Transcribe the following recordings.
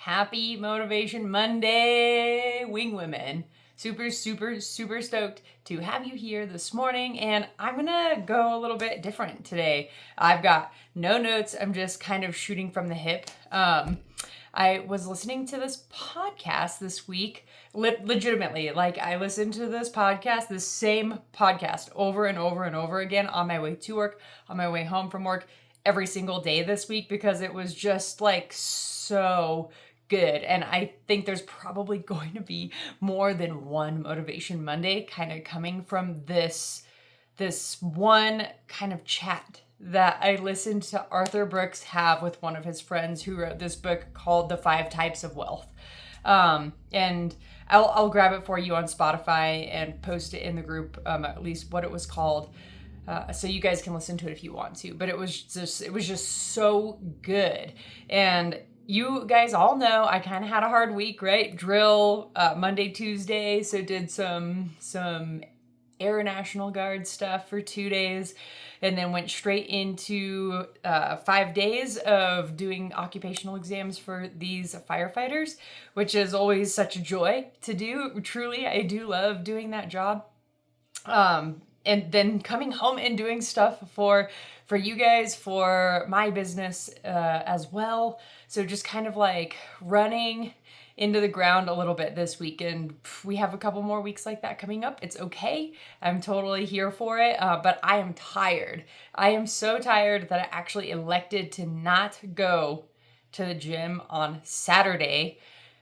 Happy Motivation Monday, Wing Women. Super stoked to have you here this morning, and I'm gonna go a little bit different today. I've got no notes, I'm just kind of shooting from the hip. I was listening to this podcast this week, legitimately, like I listened to this same podcast over and over and over again on my way to work, on my way home from work, every single day this week, because it was just like so good. And I think there's probably going to be more than one Motivation Monday kind of coming from this one kind of chat that I listened to Arthur Brooks have with one of his friends who wrote this book called The 5 Types of Wealth. And I'll grab it for you on Spotify and post it in the group, at least what it was called. So you guys can listen to it if you want to, but it was just so good. And you guys all know I kind of had a hard week, right? Drill, Monday, Tuesday. So did some Air National Guard stuff for 2 days, and then went straight into 5 days of doing occupational exams for these firefighters, which is always such a joy to do. Truly, I do love doing that job. And then coming home and doing stuff for you guys, for my business as well. So just kind of like running into the ground a little bit this week, and we have a couple more weeks like that coming up. It's okay. I'm totally here for it, but I am tired. I am so tired that I actually elected to not go to the gym on Saturday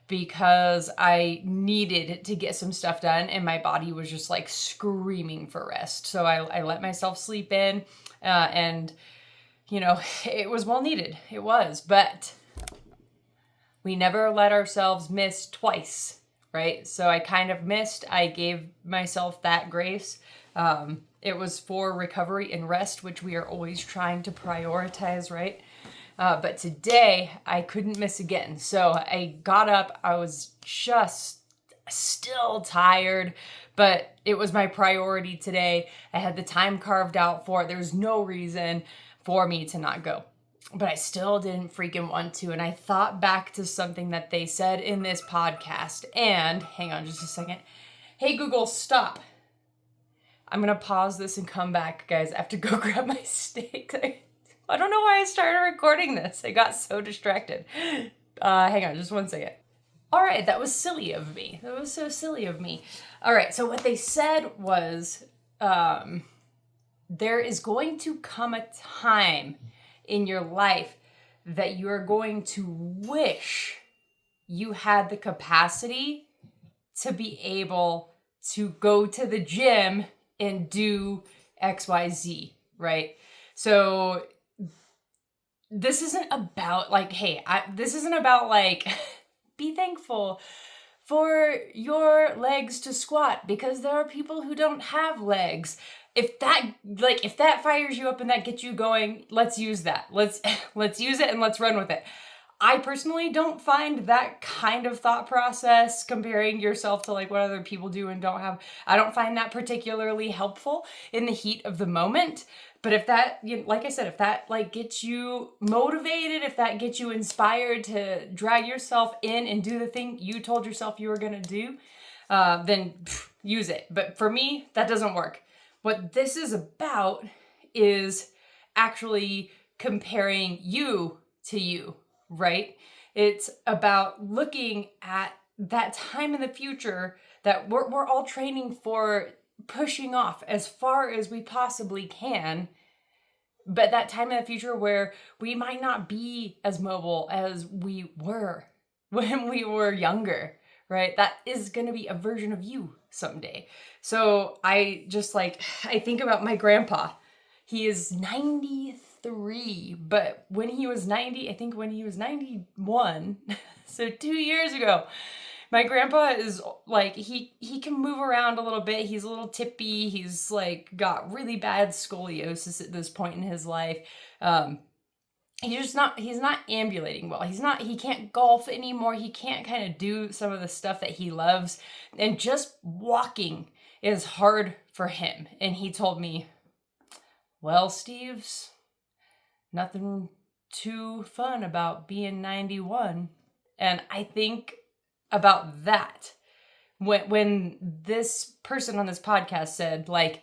because I needed to get some stuff done and my body was just like screaming for rest. So I let myself sleep in, and you know, it was well needed. It was, but we never let ourselves miss twice, right? So I kind of missed. I gave myself that grace. It was for recovery and rest, which we are always trying to prioritize, right? But today I couldn't miss again. So I got up. I was just still tired, but it was my priority today. I had the time carved out for it. There was no reason for me to not go. But I still didn't freaking want to. And I thought back to something that they said in this podcast. And hang on just a second. Hey, Google, stop. I'm going to pause this and come back, guys. I have to go grab my steak. I don't know why I started recording this. I got so distracted. Hang on just one second. All right, that was silly of me. That was so silly of me. All right, so what they said was there is going to come a time in your life that you are going to wish you had the capacity to be able to go to the gym and do XYZ, right? So this isn't about like, hey, this isn't about like, be thankful for your legs to squat because there are people who don't have legs. If that fires you up and that gets you going, let's use that. Let's use it and let's run with it. I personally don't find that kind of thought process, comparing yourself to like what other people do and don't have, I don't find that particularly helpful in the heat of the moment. But if that, like I said, if that like gets you motivated, if that gets you inspired to drag yourself in and do the thing you told yourself you were going to do, then use it. But for me, that doesn't work. What this is about is actually comparing you to you, right? It's about looking at that time in the future that we're all training for, pushing off as far as we possibly can, but that time in the future where we might not be as mobile as we were when we were younger, right? That is going to be a version of you someday. So I think about my grandpa. He is 93, but when he was 90, I think when he was 91, so 2 years ago, my grandpa is like, he can move around a little bit. He's a little tippy. He's like got really bad scoliosis at this point in his life. He's not ambulating well. He can't golf anymore. He can't kind of do some of the stuff that he loves. And just walking is hard for him. And he told me, well, Steve's nothing too fun about being 91. And I think about that when this person on this podcast said, like,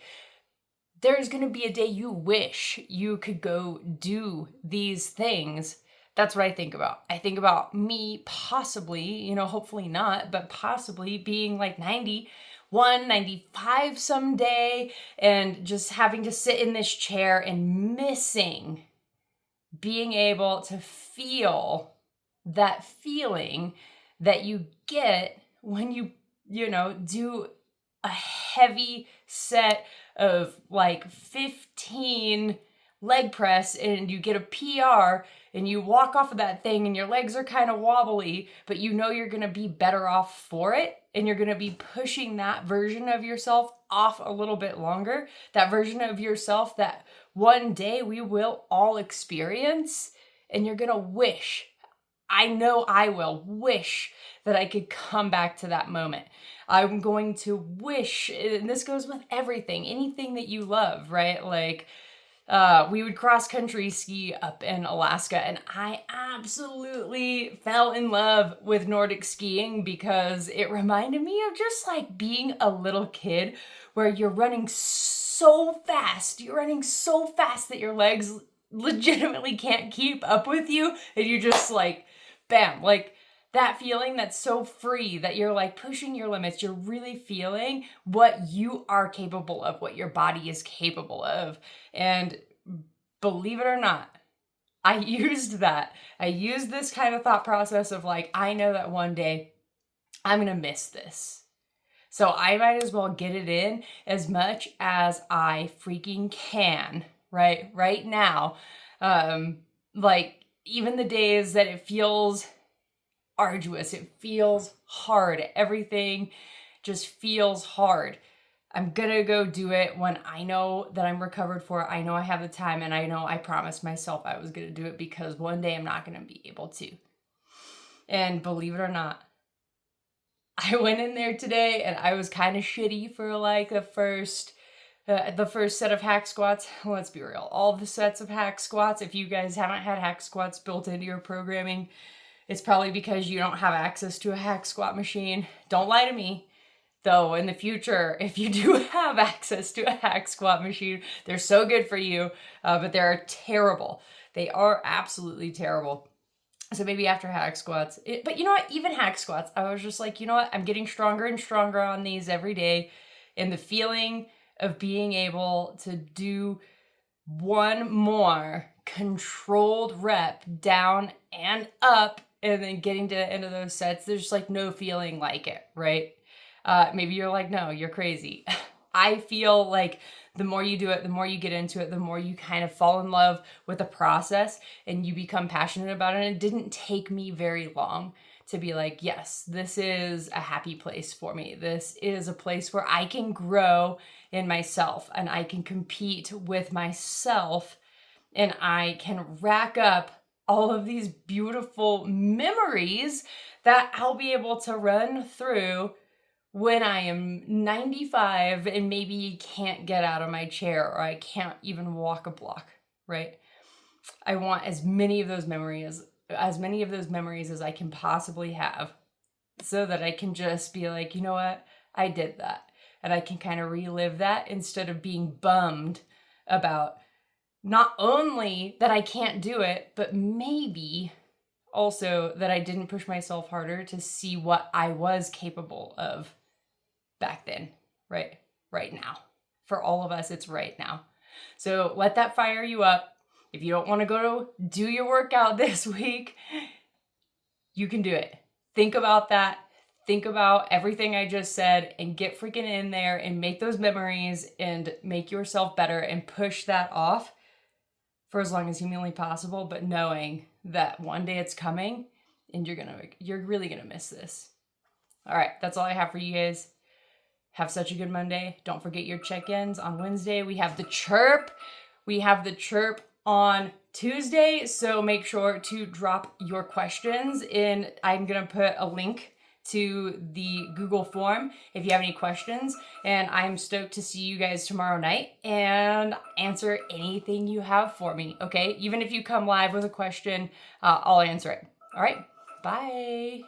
there's going to be a day you wish you could go do these things. That's what I think about. I think about me possibly, hopefully not, but possibly being like 91, 95 someday, and just having to sit in this chair and missing being able to feel that feeling that you get when you do a heavy set of like 15 leg press and you get a PR and you walk off of that thing and your legs are kind of wobbly, but you're going to be better off for it, and you're going to be pushing that version of yourself off a little bit longer, that version of yourself that one day we will all experience, and you're going to wish, I know I will wish that I could come back to that moment. I'm going to wish, and this goes with everything, anything that you love, right? Like, we would cross country ski up in Alaska, and I absolutely fell in love with Nordic skiing because it reminded me of just like being a little kid where you're running so fast that your legs legitimately can't keep up with you, and you just like, bam, like that feeling that's so free that you're like pushing your limits. You're really feeling what you are capable of, what your body is capable of. And believe it or not, I used that. I used this kind of thought process of like, I know that one day I'm going to miss this. So I might as well get it in as much as I freaking can, right now. Like even the days that it feels arduous, it feels hard, everything just feels hard, I'm gonna go do it when I know that I'm recovered for it. I know I have the time, and I know I promised myself I was gonna do it, because one day I'm not gonna be able to. And believe it or not, I went in there today and I was kind of shitty for like the first set of hack squats. Let's be real, all the sets of hack squats, if you guys haven't had hack squats built into your programming, it's probably because you don't have access to a hack squat machine. Don't lie to me. Though in the future, if you do have access to a hack squat machine, they're so good for you, but they're terrible. They are absolutely terrible. So maybe after hack squats, but you know what, even hack squats, I was just like, you know what, I'm getting stronger and stronger on these every day. And the feeling of being able to do one more controlled rep down and up, and then getting to the end of those sets, there's just like no feeling like it, right? Maybe you're like, no, you're crazy. I feel like the more you do it, the more you get into it, the more you kind of fall in love with the process and you become passionate about it. And it didn't take me very long to be like, yes, this is a happy place for me. This is a place where I can grow in myself and I can compete with myself, and I can rack up all of these beautiful memories that I'll be able to run through when I am 95 and maybe can't get out of my chair, or I can't even walk a block, right? I want as many of those memories as I can possibly have, so that I can just be like, you know what? I did that. And I can kind of relive that instead of being bummed about not only that I can't do it, but maybe also that I didn't push myself harder to see what I was capable of back then, right now. For all of us, it's right now. So let that fire you up. If you don't want to go do your workout this week, you can do it. Think about that. Think about everything I just said and get freaking in there and make those memories and make yourself better and push that off for as long as humanly possible, but knowing that one day it's coming and you're really gonna miss this. All right, that's all I have for you guys. Have such a good Monday. Don't forget your check-ins on Wednesday. We have the chirp. On Tuesday, so make sure to drop your questions in. I'm gonna put a link to the Google form if you have any questions, and I'm stoked to see you guys tomorrow night and answer anything you have for me, okay? Even if you come live with a question, I'll answer it. All right, Bye.